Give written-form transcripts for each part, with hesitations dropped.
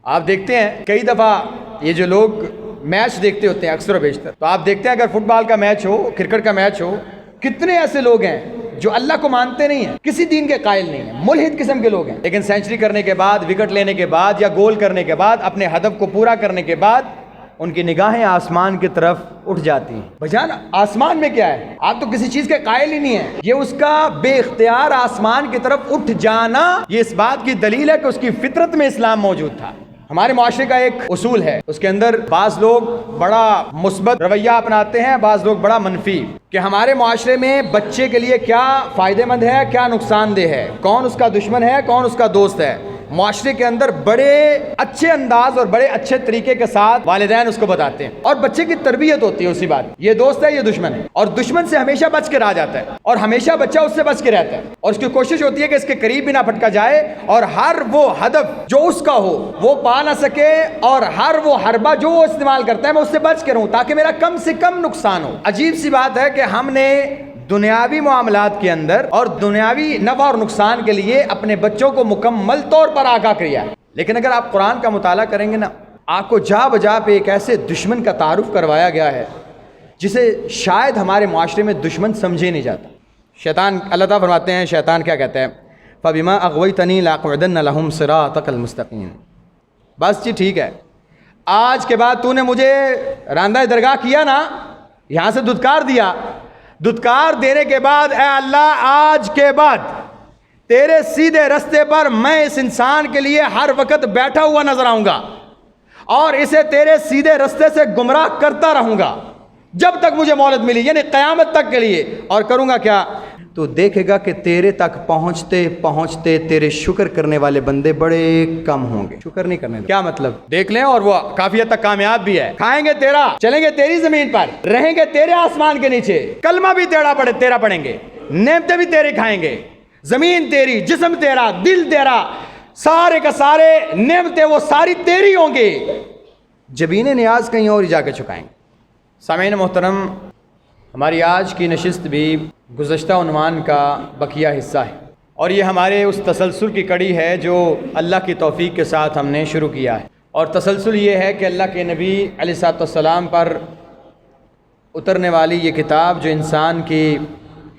آپ دیکھتے ہیں کئی دفعہ یہ جو لوگ میچ دیکھتے ہوتے ہیں اکثر و بیشتر، تو آپ دیکھتے ہیں اگر فٹ بال کا میچ ہو، کرکٹ کا میچ ہو، کتنے ایسے لوگ ہیں جو اللہ کو مانتے نہیں ہیں، کسی دین کے قائل نہیں ہیں، ملحد قسم کے لوگ ہیں، لیکن سینچری کرنے کے بعد، وکٹ لینے کے بعد یا گول کرنے کے بعد، اپنے ہدف کو پورا کرنے کے بعد ان کی نگاہیں آسمان کی طرف اٹھ جاتی ہیں۔ بھجان آسمان میں کیا ہے؟ آپ تو کسی چیز کے قائل ہی نہیں ہیں، یہ اس کا بے اختیار آسمان کی طرف اٹھ جانا، یہ اس بات کی دلیل ہے کہ اس کی فطرت میں اسلام موجود تھا۔ ہمارے معاشرے کا ایک اصول ہے، اس کے اندر بعض لوگ بڑا مثبت رویہ اپناتے ہیں، بعض لوگ بڑا منفی، کہ ہمارے معاشرے میں بچے کے لیے کیا فائدہ مند ہے، کیا نقصان دہ ہے، کون اس کا دشمن ہے، کون اس کا دوست ہے۔ معاشرے کے اندر بڑے اچھے انداز اور بڑے اچھے طریقے کے ساتھ والدین اس کو بتاتے ہیں، اور بچے کی تربیت ہوتی ہے اسی بات، یہ دوست ہے، یہ دشمن ہے، اور دشمن سے ہمیشہ بچ کے رہ جاتا ہے، اور ہمیشہ بچہ اس سے بچ کے رہتا ہے، اور اس کی کوشش ہوتی ہے کہ اس کے قریب بھی نہ پھٹکا جائے، اور ہر وہ ہدف جو اس کا ہو وہ پا نہ سکے، اور ہر وہ حربہ جو وہ استعمال کرتا ہے میں اس سے بچ کے رہوں تاکہ میرا کم سے کم نقصان ہو۔ عجیب سی بات ہے کہ ہم نے دنیاوی معاملات کے اندر اور دنیاوی نفع اور نقصان کے لیے اپنے بچوں کو مکمل طور پر آگاہ کیا ہے، لیکن اگر آپ قرآن کا مطالعہ کریں گے نا، آپ کو جا بجا پہ ایک ایسے دشمن کا تعارف کروایا گیا ہے جسے شاید ہمارے معاشرے میں دشمن سمجھے نہیں جاتا۔ شیطان، اللہ تعالیٰ فرماتے ہیں شیطان کیا کہتا ہے، فَبِمَا أَغْوَيْتَنِي لَأَقْعُدَنَّ لَهُمْ صِرَاطَكَ الْمُسْتَقِيمَ۔ بس جی ٹھیک ہے، آج کے بعد تو نے مجھے راندہ درگاہ کیا نا، یہاں سے دھتکار دیا، دھتکار دینے کے بعد اے اللہ آج کے بعد تیرے سیدھے رستے پر میں اس انسان کے لیے ہر وقت بیٹھا ہوا نظر آؤں گا، اور اسے تیرے سیدھے رستے سے گمراہ کرتا رہوں گا جب تک مجھے مہلت ملی، یعنی قیامت تک کے لیے، اور کروں گا کیا، تو دیکھے گا کہ تیرے تک پہنچتے پہنچتے تیرے شکر کرنے والے بندے بڑے کم ہوں گے۔ شکر نہیں کرنے، کیا مطلب؟ دیکھ لیں، اور وہ کافی حد تک کامیاب بھی ہے، کھائیں گے تیرا، چلیں گے تیری زمین پر، رہیں گے تیرے آسمان کے نیچے، کلمہ بھی تیرا پڑھیں گے، نعمتیں بھی تیرے کھائیں گے، زمین تیری، جسم تیرا، دل تیرا، سارے کا سارے نعمتیں وہ ساری تیری ہوں گے، جبین نیاز کہیں اور جا کے چکائیں گے۔ سامعین محترم، ہماری آج کی نشست بھی گزشتہ عنوان کا بقیہ حصہ ہے، اور یہ ہمارے اس تسلسل کی کڑی ہے جو اللہ کی توفیق کے ساتھ ہم نے شروع کیا ہے، اور تسلسل یہ ہے کہ اللہ کے نبی علیہ الصلوۃ والسلام پر اترنے والی یہ کتاب جو انسان کی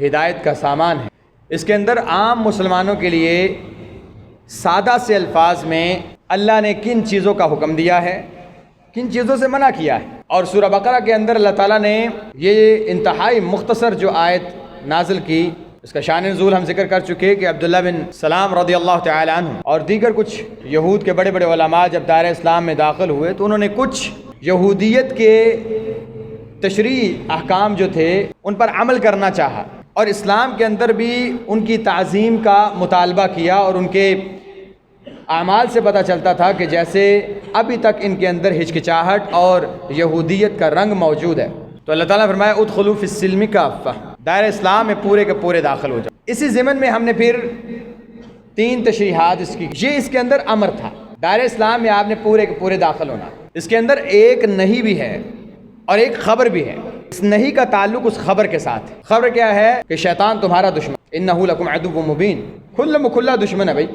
ہدایت کا سامان ہے، اس کے اندر عام مسلمانوں کے لیے سادہ سے الفاظ میں اللہ نے کن چیزوں کا حکم دیا ہے، کن چیزوں سے منع کیا ہے، اور سورہ بقرہ کے اندر اللہ تعالیٰ نے یہ انتہائی مختصر جو آیت نازل کی، اس کا شان نزول ہم ذکر کر چکے کہ عبداللہ بن سلام رضی اللہ تعالی عنہ اور دیگر کچھ یہود کے بڑے بڑے علماء جب دائرہ اسلام میں داخل ہوئے تو انہوں نے کچھ یہودیت کے تشریعی احکام جو تھے ان پر عمل کرنا چاہا، اور اسلام کے اندر بھی ان کی تعظیم کا مطالبہ کیا، اور ان کے اعمال سے پتہ چلتا تھا کہ جیسے ابھی تک ان کے اندر ہچکچاہٹ اور یہودیت کا رنگ موجود ہے۔ تو اللہ تعالیٰ نے فرمایا ادخلوا فی السلم کافہ، دائرہ اسلام میں پورے کے پورے داخل ہو جاؤ۔ اسی ضمن میں ہم نے پھر 3 تشریحات اس کی، یہ اس کے اندر امر تھا، دائرہ اسلام میں آپ نے پورے کے پورے داخل ہونا۔ اس کے اندر ایک نہیں بھی ہے اور ایک خبر بھی ہے، اس نہیں کا تعلق اس خبر کے ساتھ ہے۔ خبر کیا ہے کہ شیطان تمہارا دشمن، انہ لکم عدو مبین، کھلا کھلا دشمن ہے بھائی۔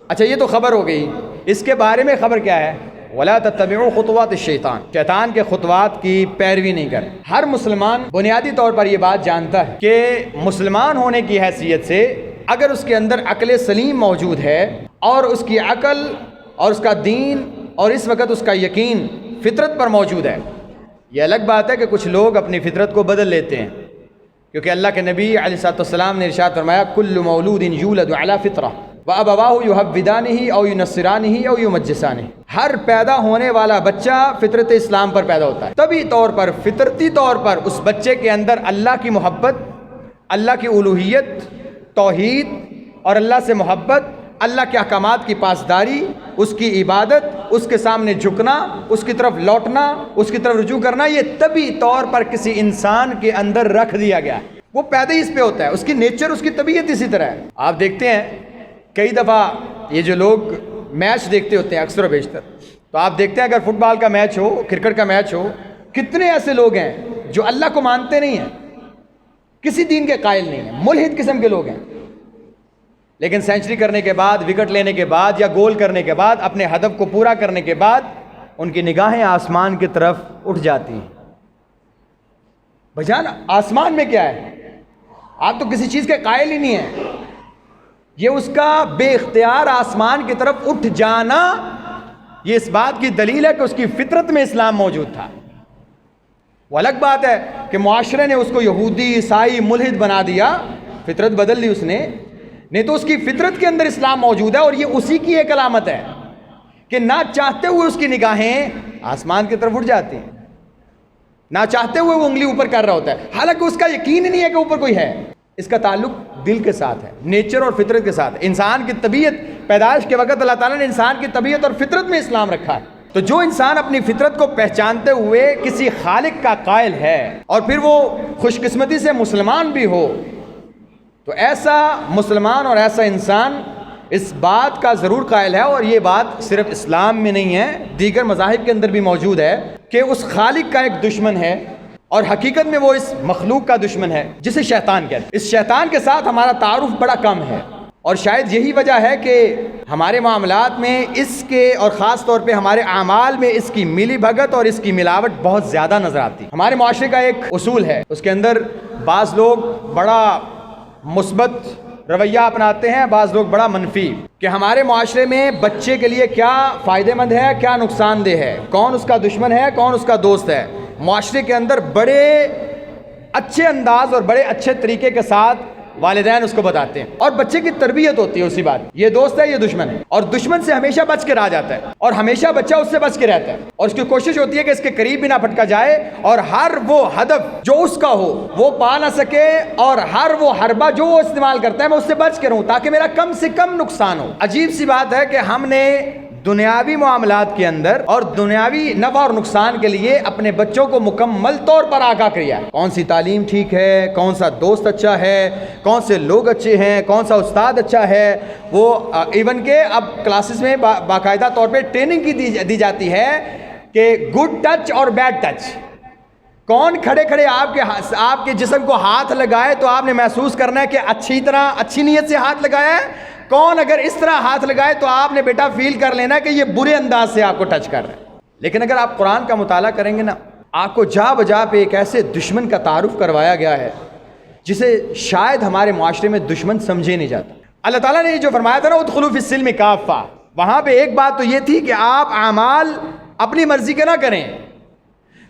اچھا یہ تو خبر ہو گئی، اس کے بارے میں خبر کیا ہے، ولا تتبعوا خطوات الشیطان، شیطان کے خطوات کی پیروی نہیں کر۔ ہر مسلمان بنیادی طور پر یہ بات جانتا ہے کہ مسلمان ہونے کی حیثیت سے اگر اس کے اندر عقل سلیم موجود ہے، اور اس کی عقل اور اس کا دین اور اس وقت اس کا یقین فطرت پر موجود ہے، یہ الگ بات ہے کہ کچھ لوگ اپنی فطرت کو بدل لیتے ہیں، کیونکہ اللہ کے نبی علیہ الصلوۃ والسلام نے ارشاد فرمایا کل مولود یولد علی فطرہ وابواہ یحودانہ او ینصرانہ او یمجسانہ، ہر پیدا ہونے والا بچہ فطرت اسلام پر پیدا ہوتا ہے، طبی طور پر فطرتی طور پر اس بچے کے اندر اللہ کی محبت، اللہ کی الوہیت، توحید اور اللہ سے محبت، اللہ کے احکامات کی پاسداری، اس کی عبادت، اس کے سامنے جھکنا، اس کی طرف لوٹنا، اس کی طرف رجوع کرنا، یہ طبی طور پر کسی انسان کے اندر رکھ دیا گیا ہے، وہ پیدا ہی اس پہ ہوتا ہے، اس کی نیچر، اس کی طبیعت اسی طرح ہے۔ آپ دیکھتے ہیں کئی دفعہ یہ جو لوگ میچ دیکھتے ہوتے ہیں اکثر و بیشتر، تو آپ دیکھتے ہیں اگر فٹ بال کا میچ ہو، کرکٹ کا میچ ہو، کتنے ایسے لوگ ہیں جو اللہ کو مانتے نہیں ہیں، کسی دین کے قائل نہیں ہیں، ملحد قسم کے لوگ ہیں، لیکن سینچری کرنے کے بعد، وکٹ لینے کے بعد یا گول کرنے کے بعد، اپنے ہدف کو پورا کرنے کے بعد ان کی نگاہیں آسمان کی طرف اٹھ جاتی ہیں۔ بھجان آسمان میں کیا ہے؟ آپ تو کسی چیز کے قائل ہی نہیں ہیں۔ یہ اس کا بے اختیار آسمان کی طرف اٹھ جانا، یہ اس بات کی دلیل ہے کہ اس کی فطرت میں اسلام موجود تھا۔ وہ الگ بات ہے کہ معاشرے نے اس کو یہودی، عیسائی، ملحد بنا دیا، فطرت بدل دی اس نے، نہیں تو اس کی فطرت کے اندر اسلام موجود ہے، اور یہ اسی کی ایک علامت ہے کہ نہ چاہتے ہوئے اس کی نگاہیں آسمان کی طرف اٹھ جاتی ہیں، نہ چاہتے ہوئے وہ انگلی اوپر کر رہا ہوتا ہے، حالانکہ اس کا یقین ہی نہیں ہے کہ اوپر کوئی ہے۔ اس کا تعلق دل کے ساتھ ہے، نیچر اور فطرت کے ساتھ۔ انسان کی طبیعت، پیدائش کے وقت اللہ تعالیٰ نے انسان کی طبیعت اور فطرت میں اسلام رکھا ہے۔ تو جو انسان اپنی فطرت کو پہچانتے ہوئے کسی خالق کا قائل ہے اور پھر وہ خوش قسمتی سے مسلمان بھی ہو، تو ایسا مسلمان اور ایسا انسان اس بات کا ضرور قائل ہے، اور یہ بات صرف اسلام میں نہیں ہے، دیگر مذاہب کے اندر بھی موجود ہے، کہ اس خالق کا ایک دشمن ہے، اور حقیقت میں وہ اس مخلوق کا دشمن ہے جسے شیطان کہتے ہیں۔ اس شیطان کے ساتھ ہمارا تعارف بڑا کم ہے، اور شاید یہی وجہ ہے کہ ہمارے معاملات میں اس کے، اور خاص طور پہ ہمارے اعمال میں اس کی ملی بھگت اور اس کی ملاوٹ بہت زیادہ نظر آتی ہے۔ ہمارے معاشرے کا ایک اصول ہے، اس کے اندر بعض لوگ بڑا مثبت رویہ اپناتے ہیں، بعض لوگ بڑا منفی، کہ ہمارے معاشرے میں بچے کے لیے کیا فائدہ مند ہے، کیا نقصان دہ ہے، کون اس کا دشمن ہے، کون اس کا دوست ہے۔ معاشرے کے اندر بڑے اچھے انداز اور بڑے اچھے طریقے کے ساتھ والدین اس کو بتاتے ہیں، اور بچے کی تربیت ہوتی ہے اسی بات، یہ دوست ہے، یہ دشمن ہے، اور دشمن سے ہمیشہ بچ کے رہ جاتا ہے، اور ہمیشہ بچہ اس سے بچ کے رہتا ہے، اور اس کی کوشش ہوتی ہے کہ اس کے قریب بھی نہ پھٹکا جائے، اور ہر وہ ہدف جو اس کا ہو وہ پا نہ سکے، اور ہر وہ حربہ جو وہ استعمال کرتا ہے میں اس سے بچ کے رہوں تاکہ میرا کم سے کم نقصان ہو۔ عجیب سی بات ہے کہ ہم نے دنیاوی معاملات کے اندر اور دنیاوی نفع اور نقصان کے لیے اپنے بچوں کو مکمل طور پر آگاہ کیا ہے، کون سی تعلیم ٹھیک ہے، کون سا دوست اچھا ہے، کون سے لوگ اچھے ہیں، کون سا استاد اچھا ہے۔ وہ ایون کہ اب کلاسز میں باقاعدہ طور پہ ٹریننگ کی دی جاتی ہے کہ گڈ ٹچ اور بیڈ ٹچ، کون کھڑے کھڑے آپ کے جسم کو ہاتھ لگائے تو آپ نے محسوس کرنا ہے کہ اچھی نیت سے ہاتھ لگایا ہے، کون اگر اس طرح ہاتھ لگائے تو آپ نے بیٹا فیل کر لینا کہ یہ برے انداز سے آپ کو ٹچ کر رہا ہے۔ لیکن اگر آپ قرآن کا مطالعہ کریں گے نا، آپ کو جا بجا پہ ایک ایسے دشمن کا تعارف کروایا گیا ہے جسے شاید ہمارے معاشرے میں دشمن سمجھے نہیں جاتا۔ اللہ تعالیٰ نے جو فرمایا تھا نا ادخلوا فی السلم کافہ، وہاں پہ ایک بات تو یہ تھی کہ آپ اعمال اپنی مرضی کے نہ کریں،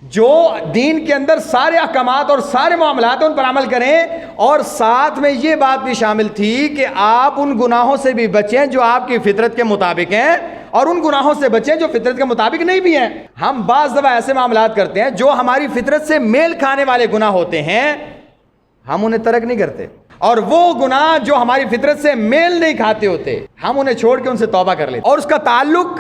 جو دین کے اندر سارے احکامات اور سارے معاملات ہیں ان پر عمل کریں، اور ساتھ میں یہ بات بھی شامل تھی کہ آپ ان گناہوں سے بھی بچیں جو آپ کی فطرت کے مطابق ہیں، اور ان گناہوں سے بچیں جو فطرت کے مطابق نہیں بھی ہیں۔ ہم بعض دفعہ ایسے معاملات کرتے ہیں جو ہماری فطرت سے میل کھانے والے گناہ ہوتے ہیں، ہم انہیں ترک نہیں کرتے، اور وہ گناہ جو ہماری فطرت سے میل نہیں کھاتے ہوتے ہم انہیں چھوڑ کے ان سے توبہ کر لیتے، اور اس کا تعلق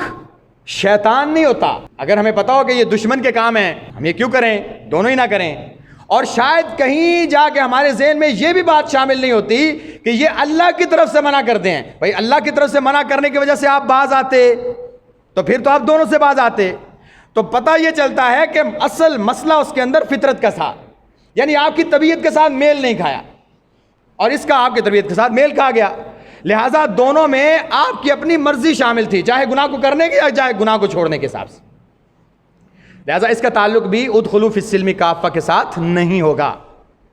شیطان نہیں ہوتا۔ اگر ہمیں پتا ہو کہ یہ دشمن کے کام ہیں، ہم یہ کیوں کریں، دونوں ہی نہ کریں۔ اور شاید کہیں جا کے ہمارے ذہن میں یہ بھی بات شامل نہیں ہوتی کہ یہ اللہ کی طرف سے منع کرتے ہیں۔ بھائی اللہ کی طرف سے منع کرنے کی وجہ سے آپ باز آتے تو پھر تو آپ دونوں سے باز آتے، تو پتہ یہ چلتا ہے کہ اصل مسئلہ اس کے اندر فطرت کا تھا، یعنی آپ کی طبیعت کے ساتھ میل نہیں کھایا، اور اس کا آپ کی طبیعت کے ساتھ میل کھا گیا، لہٰذا دونوں میں آپ کی اپنی مرضی شامل تھی، چاہے گناہ کو کرنے کی یا چاہے گناہ کو چھوڑنے کے حساب سے۔ لہٰذا اس کا تعلق بھی ادخلوا فی السلم کافہ کے ساتھ نہیں ہوگا۔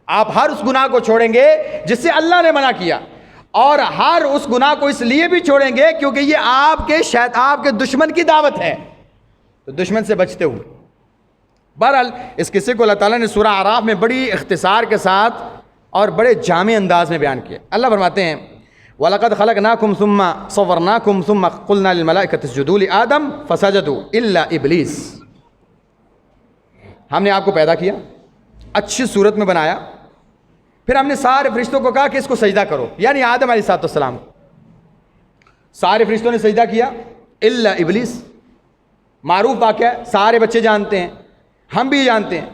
آپ ہر اس گناہ کو چھوڑیں گے جس سے اللہ نے منع کیا، اور ہر اس گناہ کو اس لیے بھی چھوڑیں گے کیونکہ یہ آپ کے دشمن کی دعوت ہے، تو دشمن سے بچتے ہوئے۔ بہرحال اس قصے کو اللہ تعالیٰ نے سورہ اعراف میں بڑی اختصار کے ساتھ اور بڑے جامع انداز میں بیان کیا۔ اللہ فرماتے ہیں وَلَقَدْ خَلَقْنَاكُمْ ثُمَّ صَوَّرْنَاكُمْ ثُمَّ قُلْنَا لِلْمَلَائِكَةِ اسْجُدُوا لِآدَمَ فَسَجَدُوا إِلَّا إِبْلِيسَ۔ ہم نے آپ کو پیدا کیا، اچھی صورت میں بنایا، پھر ہم نے سارے فرشتوں کو کہا کہ اس کو سجدہ کرو، یعنی آدم علیہ السلام کو۔ سارے فرشتوں نے سجدہ کیا الا ابلیس، معروف واقعہ ہے، سارے بچے جانتے ہیں، ہم بھی جانتے ہیں،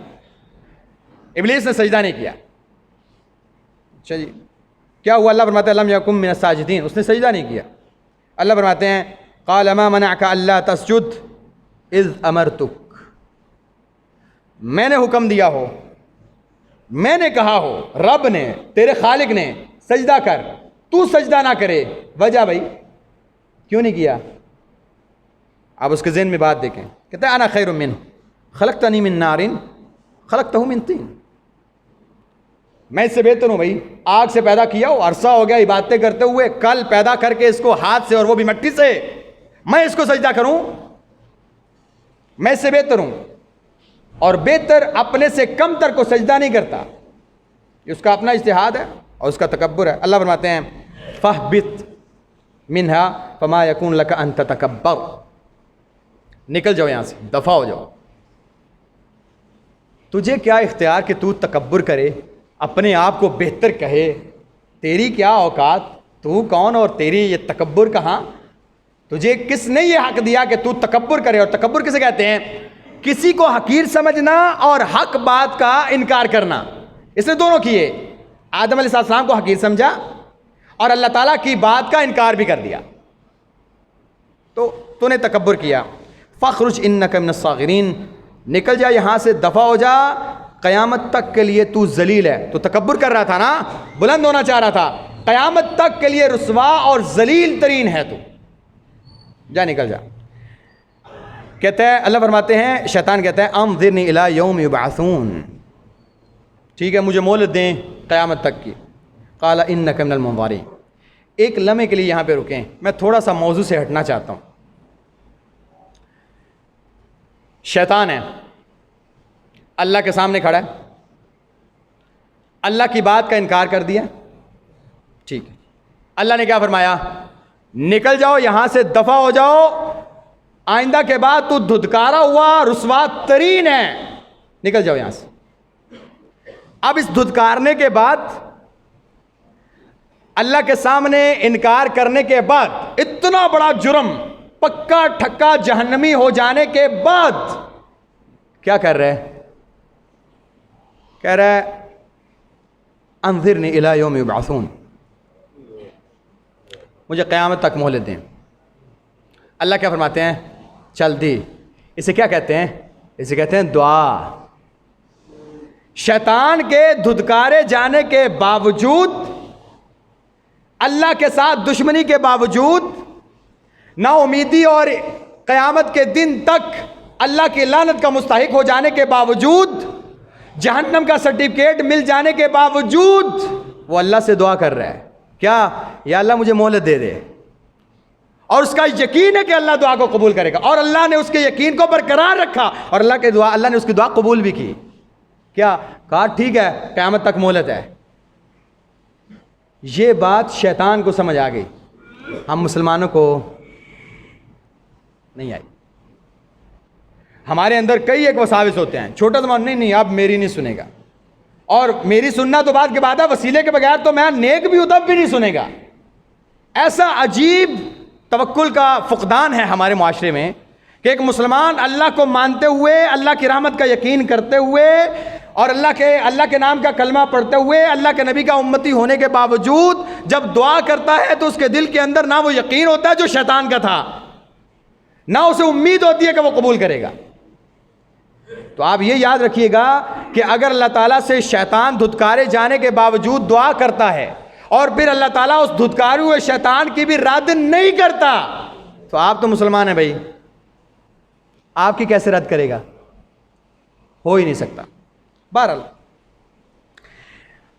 ابلیس نے سجدہ نہیں کیا۔ اچھا جی کیا ہوا؟ اللہ فرماتے ہیں لم یکن من الساجدین، اس نے سجدہ نہیں کیا۔ اللہ فرماتے ہیں قال ما منعک الا تسجد اذ امرتک، میں نے حکم دیا ہو، میں نے کہا ہو، رب نے، تیرے خالق نے سجدہ کر، تو سجدہ نہ کرے. وجہ بھائی کیوں نہیں کیا؟ آپ اس کے ذہن میں بات دیکھیں. کہتا ہے انا خیر منہ خلقتنی من نار خلقتہ من طین. میں اس سے بہتر ہوں بھائی, آگ سے پیدا کیا ہو, عرصہ ہو گیا عبادتیں کرتے ہوئے, کل پیدا کر کے اس کو ہاتھ سے اور وہ بھی مٹی سے, میں اس کو سجدہ کروں؟ میں اس سے بہتر ہوں. اور بہتر اپنے سے کم تر کو سجدہ نہیں کرتا. یہ اس کا اپنا اجتہاد ہے اور اس کا تکبر ہے. اللہ فرماتے ہیں فاہبط منہا فما یکون لک ان تتکبر. نکل جاؤ یہاں سے, دفع ہو جاؤ. تجھے کیا اختیار کہ تو تکبر کرے, اپنے آپ کو بہتر کہے؟ تیری کیا اوقات, تو کون اور تیری یہ تکبر کہاں؟ تجھے کس نے یہ حق دیا کہ تو تکبر کرے؟ اور تکبر کسے کہتے ہیں؟ کسی کو حقیر سمجھنا اور حق بات کا انکار کرنا. اس نے دونوں کیے. آدم علیہ السلام کو حقیر سمجھا اور اللہ تعالیٰ کی بات کا انکار بھی کر دیا, تو نے تکبر کیا. فخرج انک من الصاغرین. نکل جا یہاں سے, دفع ہو جا, قیامت تک کے لیے تو ذلیل ہے. تو تکبر کر رہا تھا نا, بلند ہونا چاہ رہا تھا, قیامت تک کے لیے رسوا اور ذلیل ترین ہے تو. جا نکل جا. کہتا ہے, اللہ فرماتے ہیں, شیطان کہتا ہے انظرنی الی یوم یبعثون. ٹھیک ہے مجھے مہلت دیں قیامت تک کی. قال انک من المنظرین. ایک لمحے کے لیے یہاں پہ رکیں, میں تھوڑا سا موضوع سے ہٹنا چاہتا ہوں. شیطان ہے, اللہ کے سامنے کھڑا ہے, اللہ کی بات کا انکار کر دیا. ٹھیک ہے, اللہ نے کیا فرمایا؟ نکل جاؤ یہاں سے, دفع ہو جاؤ, آئندہ کے بعد تو دھتکارا ہوا رسوا ترین ہے, نکل جاؤ یہاں سے. اب اس دھتکارنے کے بعد, اللہ کے سامنے انکار کرنے کے بعد, اتنا بڑا جرم, پکا ٹھکا جہنمی ہو جانے کے بعد کیا کر رہے ہیں؟ کہہ رہا ہے انظرنی الی یوم یبعثون. مجھے قیامت تک مہلت دیں. اللہ کیا فرماتے ہیں؟ چل دی. اسے کیا کہتے ہیں؟ اسے کہتے ہیں دعا. شیطان کے دھتکارے جانے کے باوجود, اللہ کے ساتھ دشمنی کے باوجود, نا امیدی اور قیامت کے دن تک اللہ کی لعنت کا مستحق ہو جانے کے باوجود, جہنم کا سرٹیفکیٹ مل جانے کے باوجود, وہ اللہ سے دعا کر رہا ہے. کیا؟ یا اللہ مجھے مہلت دے دے. اور اس کا یقین ہے کہ اللہ دعا کو قبول کرے گا, اور اللہ نے اس کے یقین کو برقرار رکھا, اور اللہ نے اس کی دعا قبول بھی کی. کیا کہا؟ ٹھیک ہے قیامت تک مہلت ہے. یہ بات شیطان کو سمجھ آ گئی, ہم مسلمانوں کو نہیں آئی. ہمارے اندر کئی ایک وساوس ہوتے ہیں, چھوٹا زمان نہیں اب میری نہیں سنے گا, اور میری سننا تو بات کے بعد ہے, وسیلے کے بغیر تو میں نیک بھی ہوں تب بھی نہیں سنے گا. ایسا عجیب توکل کا فقدان ہے ہمارے معاشرے میں کہ ایک مسلمان اللہ کو مانتے ہوئے, اللہ کی رحمت کا یقین کرتے ہوئے, اور اللہ کے نام کا کلمہ پڑھتے ہوئے, اللہ کے نبی کا امتی ہونے کے باوجود جب دعا کرتا ہے تو اس کے دل کے اندر نہ وہ یقین ہوتا ہے جو شیطان کا تھا, نہ اسے امید ہوتی ہے کہ وہ قبول کرے گا. تو آپ یہ یاد رکھیے گا کہ اگر اللہ تعالیٰ سے شیطان دھتکارے جانے کے باوجود دعا کرتا ہے, اور پھر اللہ تعالیٰ اس دھتکارے ہوئے شیطان کی بھی رد نہیں کرتا, تو آپ تو مسلمان ہیں بھائی, آپ کی کیسے رد کرے گا؟ ہو ہی نہیں سکتا. بہرحال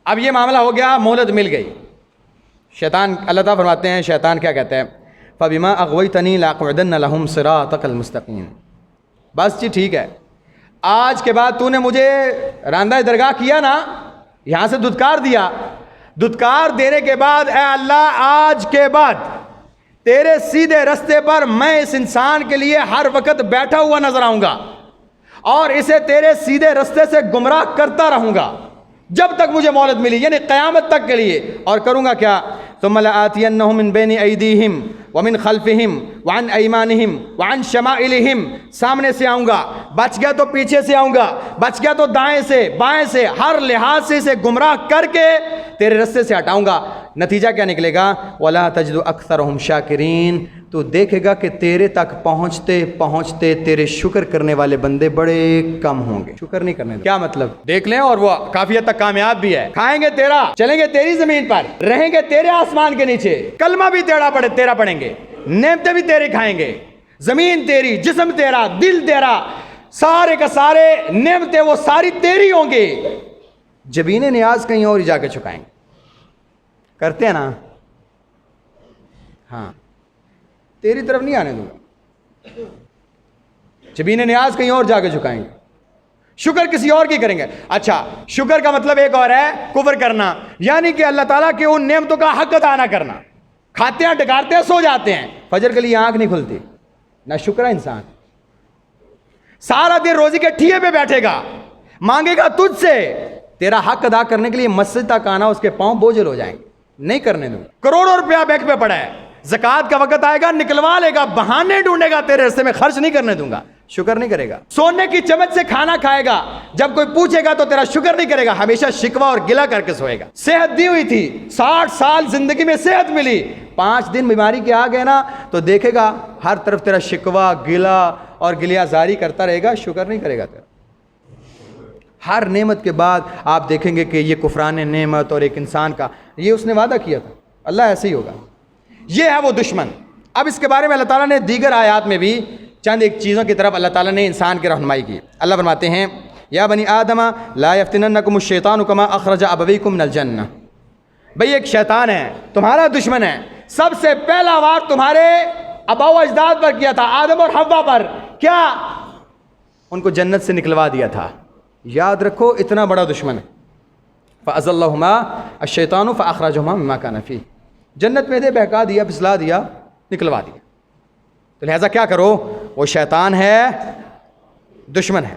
اب یہ معاملہ ہو گیا, مہلت مل گئی. شیطان, اللہ تعالیٰ فرماتے ہیں, شیطان کیا کہتا ہے؟ فَبِمَا أَغْوَيْتَنِي لَأَقْعُدَنَّ لَهُمْ صِرَاطَكَ الْمُسْتَقِيمَ. بس جی ٹھیک ہے, آج کے بعد تو نے مجھے راندہ درگاہ کیا نا, یہاں سے دھتکار دیا, دھتکار دینے کے بعد اے اللہ آج کے بعد تیرے سیدھے رستے پر میں اس انسان کے لیے ہر وقت بیٹھا ہوا نظر آؤں گا, اور اسے تیرے سیدھے رستے سے گمراہ کرتا رہوں گا جب تک مجھے مہلت ملی, یعنی قیامت تک کے لیے. اور کروں گا کیا؟ ثم لآتینہم من بین ایدیہم ومن خلفہم وعن ایمانہم وعن شمائلہم. سامنے سے آؤں گا, بچ گیا تو پیچھے سے آؤں گا, بچ گیا تو دائیں سے بائیں سے, ہر لحاظ سے اسے گمراہ کر کے تیرے رستے سے ہٹاؤں گا. نتیجہ کیا نکلے گا؟ وَلَا تَجِدُ أَكْثَرَهُمْ شَاكِرِينَ. تو دیکھے گا کہ تیرے تک پہنچتے پہنچتے تیرے شکر کرنے والے بندے بڑے کم ہوں گے. شکر نہیں کرنے. کیا مطلب؟ دیکھ لیں. اور وہ کافی حد تک کامیاب بھی ہے. کھائیں گے تیرا، چلیں گے تیری زمین پر، رہیں گے تیرے آسمان کے نیچے، کلمہ بھی تیرا پڑھیں گے، نعمتیں بھی تیرے کھائیں گے، زمین تیری، جسم تیرا، دل تیرا، سارے کا سارے نعمتیں وہ ساری تیری ہوں گے. جبین نیاز کہیں اور ہی جا کے چکائیں گے. کرتے ہیں نا؟ ہاں، تیری طرف نہیں آنے دوں گا. جبین نیاز کہیں اور جا کے چکائیں گے. شکر کسی اور کی کریں گے. اچھا، شکر کا مطلب ایک اور ہے کفر کرنا، یعنی کہ اللہ تعالیٰ کی ان نعمتوں کا حق ادا نہ کرنا. کھاتے ہیں، ڈکارتے ہیں، سو جاتے ہیں، فجر کے لیے آنکھ نہیں کھلتی. نہ شکر ہے انسان. سارا دن روزی کے ٹھیے پہ بیٹھے گا، مانگے گا تجھ سے. تیرا حق ادا کرنے کے لیے مسجد تک آنا اس کے پاؤں بوجھل ہو جائیں گے. نہیں کرنے دوں. کروڑوں روپیہ بینک پہ پڑا ہے، زکوٰۃ کا وقت آئے گا نکلوا لے گا، بہانے ڈھونڈے گا، تیرے راستے میں خرچ نہیں کرنے دوں گا. شکر نہیں کرے گا. سونے کی چمچ سے کھانا کھائے گا، جب کوئی پوچھے گا تو تیرا شکر نہیں کرے گا، ہمیشہ شکوہ اور گلہ کر کے سوئے گا. صحت دی ہوئی تھی، 60 سال زندگی میں صحت ملی، 5 دن بیماری کے آ گئے نا تو دیکھے گا ہر طرف تیرا شکوہ گلہ اور گلیہ زاری کرتا رہے گا. شکر نہیں کرے گا تیرا. ہر نعمت کے بعد آپ دیکھیں گے کہ یہ کفران نعمت اور ایک انسان کا یہ اس نے وعدہ کیا تھا، اللہ ایسے ہی ہوگا. یہ ہے وہ دشمن. اب اس کے بارے میں اللہ تعالیٰ نے دیگر آیات میں بھی چند ایک چیزوں کی طرف اللہ تعالیٰ نے انسان کی رہنمائی کی. اللہ فرماتے ہیں یا بنی آدم لا یفتننکم الشیطان کما اخرج ابویکم من الجنہ. بھئی ایک شیطان ہے، تمہارا دشمن ہے. سب سے پہلا وار تمہارے آباء و اجداد پر کیا تھا، آدم اور حوا پر. کیا؟ ان کو جنت سے نکلوا دیا تھا. یاد رکھو اتنا بڑا دشمن ہے. فَأَزَلَّهُمَا الشَّيْطَانُ فَأَخْرَجَهُمَا مِمَّا كَانَ فِيهِ. جنت میں دے بہکا دیا، پھسلا دیا، نکلوا دیا. تو لہٰذا کیا کرو؟ وہ شیطان ہے، دشمن ہے،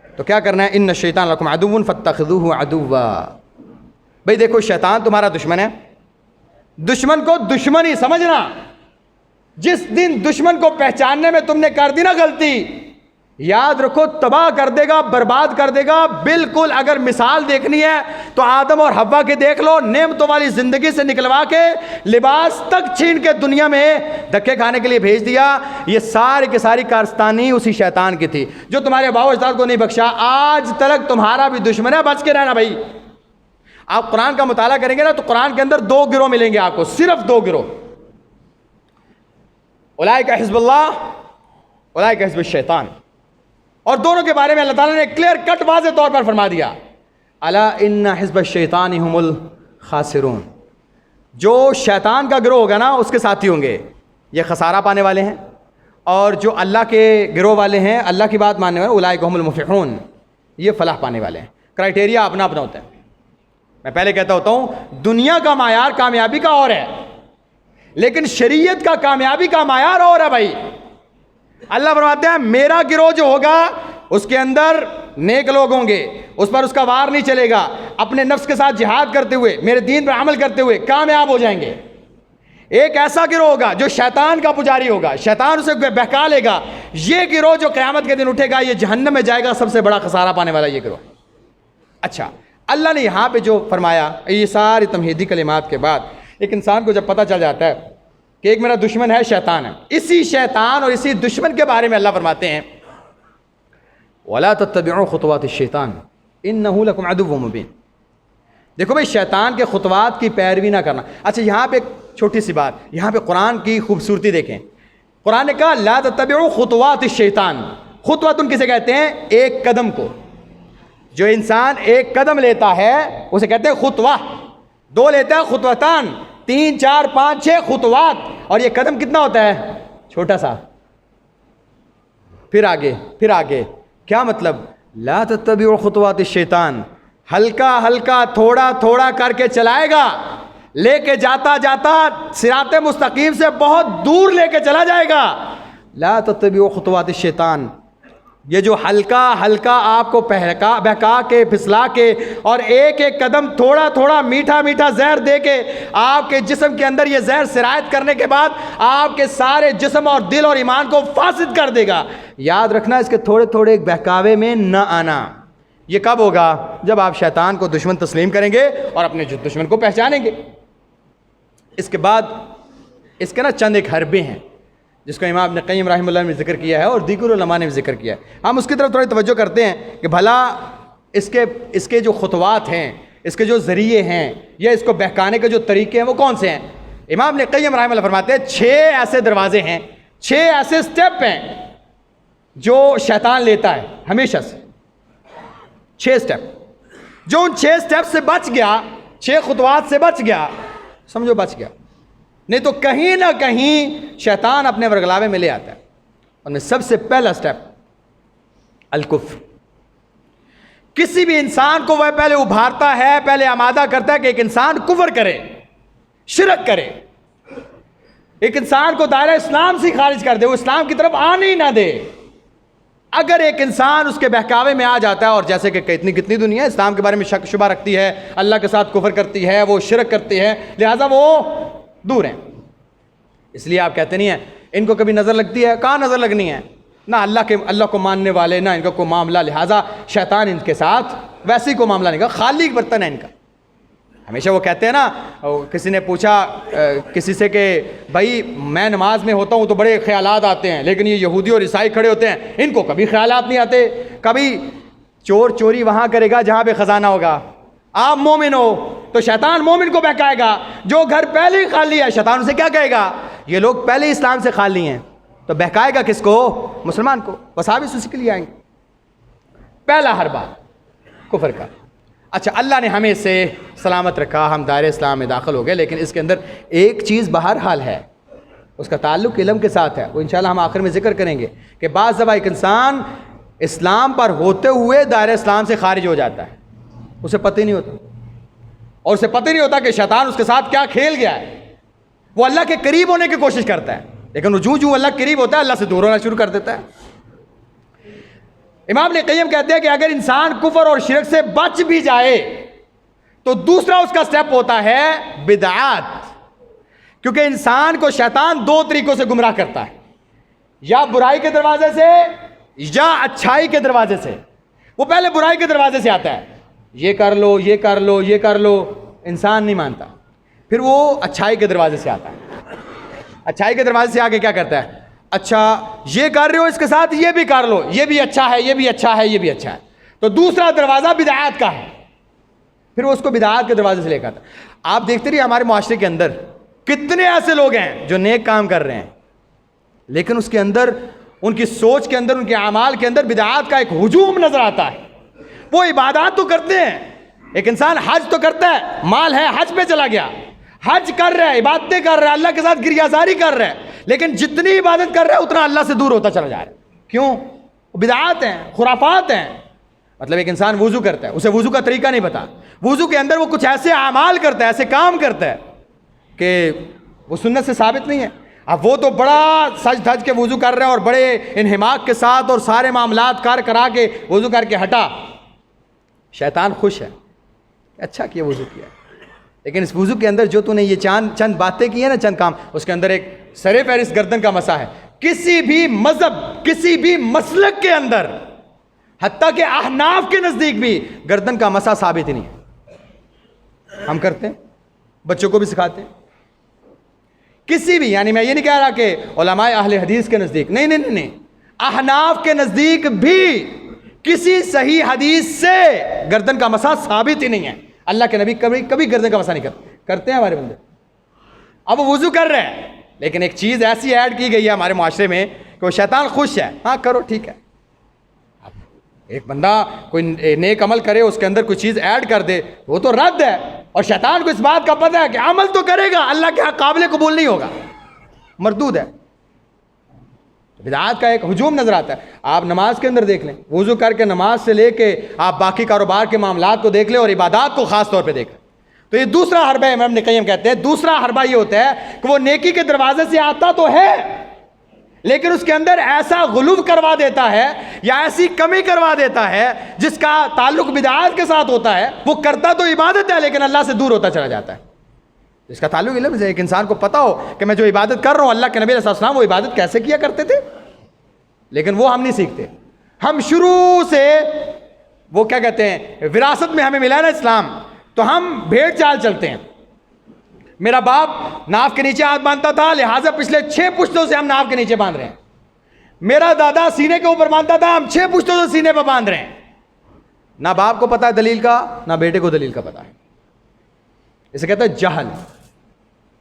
تو کیا کرنا ہے؟ ان الشیطان لکم عدو فاتخذوه عدوا. بھئی دیکھو شیطان تمہارا دشمن ہے. دشمن کو دشمن ہی سمجھنا. جس دن دشمن کو پہچاننے میں تم نے کر دی نا غلطی، یاد رکھو تباہ کر دے گا، برباد کر دے گا. بالکل اگر مثال دیکھنی ہے تو آدم اور حوا کے دیکھ لو. نعمتوں والی زندگی سے نکلوا کے لباس تک چھین کے دنیا میں دھکے کھانے کے لیے بھیج دیا. یہ ساری کی ساری کارستانی اسی شیطان کی تھی جو تمہارے آباء و اجداد کو نہیں بخشا. آج تک تمہارا بھی دشمن ہے، بچ کے رہنا بھائی. آپ قرآن کا مطالعہ کریں گے نا تو قرآن کے اندر 2 گروہ ملیں گے آپ کو، صرف 2 گروہ. اولئک حزب اللہ، اولئک حزب الشیطان. اور دونوں کے بارے میں اللہ تعالیٰ نے کلیئر کٹ واضح طور پر فرما دیا، الا ان حزب الشیطان هم الخاسرون. جو شیطان کا گروہ ہوگا نا اس کے ساتھی ہوں گے، یہ خسارہ پانے والے ہیں. اور جو اللہ کے گروہ والے ہیں، اللہ کی بات ماننے والے، اولئک هم المفلحون، یہ فلاح پانے والے ہیں. کرائٹیریا اپنا اپنا ہوتا ہے. میں پہلے کہتا ہوتا ہوں دنیا کا معیار کامیابی کا اور ہے، لیکن شریعت کا کامیابی کا معیار اور ہے بھائی. اللہ فرماتے ہیں میرا گروہ جو ہوگا اس کے اندر نیک لوگ ہوں گے، اس پر اس کا وار نہیں چلے گا، اپنے نفس کے ساتھ جہاد کرتے ہوئے، میرے دین پر عمل کرتے ہوئے کامیاب ہو جائیں گے. ایک ایسا گروہ ہوگا جو شیطان کا پجاری ہوگا، شیطان اسے بہکا لے گا. یہ گروہ جو قیامت کے دن اٹھے گا یہ جہنم میں جائے گا، سب سے بڑا خسارہ پانے والا یہ گروہ. اچھا، اللہ نے یہاں پہ جو فرمایا، یہ ساری تمہیدی کلمات کے بعد ایک انسان کو جب پتہ چل جاتا ہے کہ ایک میرا دشمن ہے، شیطان ہے، اسی شیطان اور اسی دشمن کے بارے میں اللہ فرماتے ہیں وَلَا تَتَّبِعُوا خُطُوَاتِ الشَّيْطَانِ إِنَّهُ لَكُمْ عَدُوٌّ مُّبِينٌ. دیکھو بھئی شیطان کے خطوات کی پیروی نہ کرنا. اچھا یہاں پہ ایک چھوٹی سی بات، یہاں پہ قرآن کی خوبصورتی دیکھیں. قرآن نے کہا لا تتبعوا خطوات الشیطان. خطوات ان کسے کہتے ہیں؟ ایک قدم کو. جو انسان ایک قدم لیتا ہے اسے کہتے ہیں خطوہ. 2 لیتا ہے خطوتان، 3 4 5 6 خطوات. اور یہ قدم کتنا ہوتا ہے؟ چھوٹا سا. پھر آگے، پھر آگے. کیا مطلب؟ لا تتبعوا خطوات الشیطان. ہلکا ہلکا تھوڑا تھوڑا کر کے چلائے گا، لے کے جاتا جاتا صراط مستقیم سے بہت دور لے کے چلا جائے گا. لا تتبعوا خطوات الشیطان. یہ جو ہلکا ہلکا آپ کو بہکا کے پھسلا کے اور ایک ایک قدم تھوڑا تھوڑا میٹھا میٹھا زہر دے کے آپ کے جسم کے اندر یہ زہر سرایت کرنے کے بعد آپ کے سارے جسم اور دل اور ایمان کو فاسد کر دے گا. یاد رکھنا اس کے تھوڑے تھوڑے بہکاوے میں نہ آنا. یہ کب ہوگا؟ جب آپ شیطان کو دشمن تسلیم کریں گے اور اپنے دشمن کو پہچانیں گے۔ اس کے بعد اس کے چند ایک حربے ہیں جس کو امام ابن قیم رحمہ اللہ نے ذکر کیا ہے اور دیگر علماء نے بھی ذکر کیا ہے۔ ہم اس کی طرف تھوڑی توجہ کرتے ہیں کہ بھلا اس کے جو خطوات ہیں، اس کے جو ذریعے ہیں، یا اس کو بہکانے کے جو طریقے ہیں وہ کون سے ہیں۔ امام ابن قیم رحمہ اللہ فرماتے ہیں 6 ایسے دروازے ہیں، 6 ایسے سٹیپ ہیں جو شیطان لیتا ہے ہمیشہ سے۔ 6 سٹیپ، جو ان 6 سٹیپ سے بچ گیا، 6 خطوات سے بچ گیا، سمجھو بچ گیا، نہیں تو کہیں نہ کہیں شیطان اپنے ورگلاوے میں لے آتا ہے۔ ان میں سب سے پہلا سٹیپ الکفر۔ کسی بھی انسان کو وہ پہلے ابھارتا ہے، پہلے آمادہ کرتا ہے کہ ایک انسان کفر کرے، شرک کرے، ایک انسان کو دائرہ اسلام سے خارج کر دے، وہ اسلام کی طرف آنے ہی نہ دے۔ اگر ایک انسان اس کے بہکاوے میں آ جاتا ہے، اور جیسے کہ کتنی دنیا اسلام کے بارے میں شک شبہ رکھتی ہے، اللہ کے ساتھ کفر کرتی ہے، وہ شرک کرتی ہے، لہٰذا وہ دور ہیں۔ اس لیے آپ کہتے نہیں ہیں ان کو کبھی نظر لگتی ہے؟ کہاں نظر لگنی ہے؟ نہ اللہ کو ماننے والے، نہ ان کا کوئی معاملہ، لہٰذا شیطان ان کے ساتھ ویسے ہی کوئی معاملہ نہیں کا، خالی برتن ہے ان کا۔ ہمیشہ وہ کہتے ہیں نا، کسی نے پوچھا کسی سے کہ بھائی میں نماز میں ہوتا ہوں تو بڑے خیالات آتے ہیں، لیکن یہ یہودی اور عیسائی کھڑے ہوتے ہیں، ان کو کبھی خیالات نہیں آتے۔ کبھی چور چوری وہاں کرے گا جہاں پہ خزانہ ہوگا۔ آپ مومن ہو تو شیطان مومن کو بہکائے گا، جو گھر پہلے ہی خالی ہے شیطان اسے کیا کہے گا؟ یہ لوگ پہلے ہی اسلام سے خالی ہیں، تو بہکائے گا کس کو؟ مسلمان کو۔ وساوس اسی کے لیے آئیں گے۔ پہلا حربہ کفر کا۔ اچھا، اللہ نے ہمیں سے سلامت رکھا، ہم دائرہ اسلام میں داخل ہو گئے، لیکن اس کے اندر ایک چیز بہرحال ہے، اس کا تعلق علم کے ساتھ ہے، وہ انشاءاللہ ہم آخر میں ذکر کریں گے کہ بعض دفعہ ایک انسان اسلام پر ہوتے ہوئے دائرہ اسلام سے خارج ہو جاتا ہے، اسے پتہ ہی نہیں ہوتا، اور اسے پتہ ہی نہیں ہوتا کہ شیطان اس کے ساتھ کیا کھیل گیا ہے۔ وہ اللہ کے قریب ہونے کی کوشش کرتا ہے، لیکن وہ جو اللہ کے قریب ہوتا ہے اللہ سے دور ہونا شروع کر دیتا ہے۔ امام ابن قیم کہتے ہیں کہ اگر انسان کفر اور شرک سے بچ بھی جائے تو دوسرا اس کا سٹیپ ہوتا ہے بدعات، کیونکہ انسان کو شیطان 2 طریقوں سے گمراہ کرتا ہے، یا برائی کے دروازے سے یا اچھائی کے دروازے سے۔ وہ پہلے برائی کے دروازے سے آتا ہے، یہ کر لو، یہ کر لو، یہ کر لو، انسان نہیں مانتا۔ پھر وہ اچھائی کے دروازے سے آتا ہے، اچھائی کے دروازے سے آگے کیا کرتا ہے؟ اچھا یہ کر رہے ہو، اس کے ساتھ یہ بھی کر لو، یہ بھی اچھا ہے، یہ بھی اچھا ہے، یہ بھی اچھا ہے۔ تو دوسرا دروازہ بدعات کا ہے، پھر وہ اس کو بدعات کے دروازے سے لے کر آتا ہے۔ آپ دیکھتے رہیے ہمارے معاشرے کے اندر کتنے ایسے لوگ ہیں جو نیک کام کر رہے ہیں، لیکن اس کے اندر، ان کی سوچ کے اندر، ان کے اعمال کے اندر بدعات کا ایک ہجوم نظر آتا ہے۔ وہ عبادات تو کرتے ہیں، ایک انسان حج تو کرتا ہے، مال ہے حج پہ چلا گیا، حج کر رہا ہے، عبادتیں کر رہا ہے، اللہ کے ساتھ گریہزاری کر رہا ہے، لیکن جتنی عبادت کر رہا ہے اتنا اللہ سے دور ہوتا چلا جا رہا ہے۔ کیوں؟ بدعات ہیں، خرافات ہیں۔ مطلب ایک انسان وضو کرتا ہے، اسے وضو کا طریقہ نہیں پتا، وضو کے اندر وہ کچھ ایسے اعمال کرتا ہے، ایسے کام کرتا ہے کہ وہ سنت سے ثابت نہیں ہے۔ اب وہ تو بڑا سج دھج کے وضو کر رہے ہیں اور بڑے انہماک کے ساتھ اور سارے معاملات کرا کے وضو کر کے ہٹا، شیطان خوش ہے، اچھا کیا وضو کیا، لیکن اس وضو کے اندر جو تو نے یہ چند باتیں کی ہیں نا، چند کام، اس کے اندر ایک سر فہرست گردن کا مسا ہے۔ کسی بھی مذہب، کسی بھی مسلک کے اندر، حتیٰ کہ احناف کے نزدیک بھی گردن کا مسا ثابت ہی نہیں ہے۔ ہم کرتے ہیں، بچوں کو بھی سکھاتے ہیں، کسی بھی، یعنی میں یہ نہیں کہہ رہا کہ علماء اہل حدیث کے نزدیک، نہیں، احناف کے نزدیک بھی کسی صحیح حدیث سے گردن کا مسا ثابت ہی نہیں ہے۔ اللہ کے نبی کبھی گردن کا مسا نہیں کرتے ہیں ہمارے بندے۔ اب وہ وضو کر رہے ہیں، لیکن ایک چیز ایسی ایڈ کی گئی ہے ہمارے معاشرے میں کہ وہ شیطان خوش ہے، ہاں کرو ٹھیک ہے۔ اب ایک بندہ کوئی نیک عمل کرے، اس کے اندر کوئی چیز ایڈ کر دے، وہ تو رد ہے، اور شیطان کو اس بات کا پتہ ہے کہ عمل تو کرے گا، اللہ کے حق قابل قبول نہیں ہوگا، مردود ہے۔ بدعات کا ایک ہجوم نظر آتا ہے۔ آپ نماز کے اندر دیکھ لیں، وضو کر کے نماز سے لے کے آپ باقی کاروبار کے معاملات کو دیکھ لیں اور عبادات کو خاص طور پہ دیکھ لیں، تو یہ دوسرا حربہ ہے۔ امام ابن قیم کہتے ہیں دوسرا حربہ یہ ہوتا ہے کہ وہ نیکی کے دروازے سے آتا تو ہے، لیکن اس کے اندر ایسا غلو کروا دیتا ہے یا ایسی کمی کروا دیتا ہے جس کا تعلق بدعات کے ساتھ ہوتا ہے۔ وہ کرتا تو عبادت ہے لیکن اللہ سے دور ہوتا چلا جاتا ہے۔ اس کا تعلق علم سے، ایک انسان کو پتا ہو کہ میں جو عبادت کر رہا ہوں، اللہ کے نبی علیہ السلام وہ عبادت کیسے کیا کرتے تھے، لیکن وہ ہم نہیں سیکھتے۔ ہم شروع سے وہ کیا کہتے ہیں وراثت میں ہمیں ملا ہے نا اسلام, تو ہم بھیڑ چال چلتے ہیں. میرا باپ ناف کے نیچے ہاتھ باندھتا تھا, لہٰذا پچھلے 6 پشتوں سے ہم ناف کے نیچے باندھ رہے ہیں. میرا دادا سینے کے اوپر باندھتا تھا, ہم 6 پشتوں سے سینے پہ باندھ رہے ہیں. نہ باپ کو پتا ہے دلیل کا, نہ بیٹے کو دلیل کا پتا ہے. اسے کہتا ہے جہل.